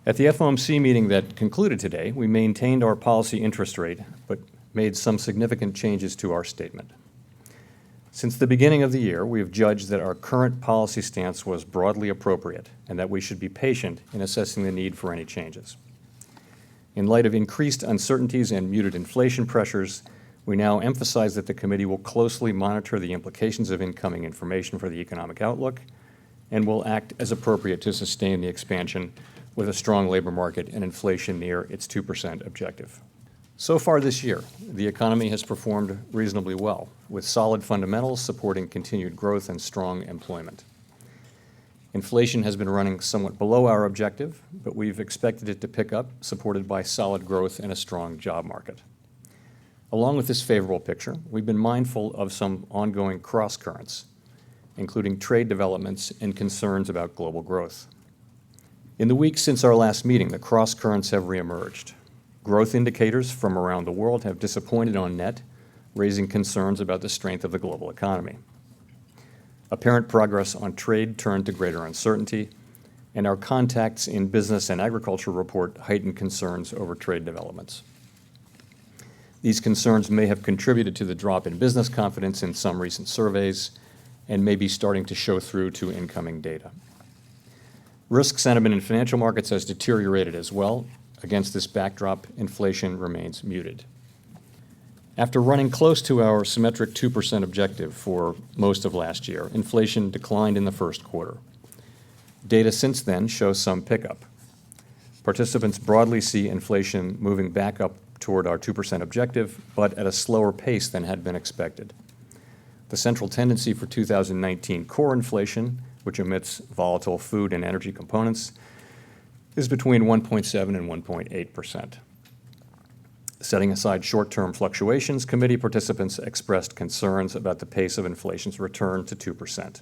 At the FOMC meeting that concluded today, we maintained our policy interest rate, but made some significant changes to our statement. Since the beginning of the year, we have judged that our current policy stance was broadly appropriate and that we should be patient in assessing the need for any changes. In light of increased uncertainties and muted inflation pressures, we now emphasize that the committee will closely monitor the implications of incoming information for the economic outlook and will act as appropriate to sustain the expansion with a strong labor market and inflation near its 2% objective. So far this year, the economy has performed reasonably well, with solid fundamentals supporting continued growth and strong employment. Inflation has been running somewhat below our objective, but we've expected it to pick up, supported by solid growth and a strong job market. Along with this favorable picture, we've been mindful of some ongoing cross-currents, including trade developments and concerns about global growth. In the weeks since our last meeting, the cross-currents have reemerged. Growth indicators from around the world have disappointed on net, raising concerns about the strength of the global economy. Apparent progress on trade turned to greater uncertainty, and our contacts in business and agriculture report heightened concerns over trade developments. These concerns may have contributed to the drop in business confidence in some recent surveys and may be starting to show through to incoming data. Risk sentiment in financial markets has deteriorated as well. Against this backdrop, inflation remains muted. After running close to our symmetric 2% objective for most of last year, inflation declined in the first quarter. Data since then shows some pickup. Participants broadly see inflation moving back up toward our 2% objective, but at a slower pace than had been expected. The central tendency for 2019 core inflation, which omits volatile food and energy components, is between 1.7 and 1.8%. Setting aside short-term fluctuations, committee participants expressed concerns about the pace of inflation's return to 2%.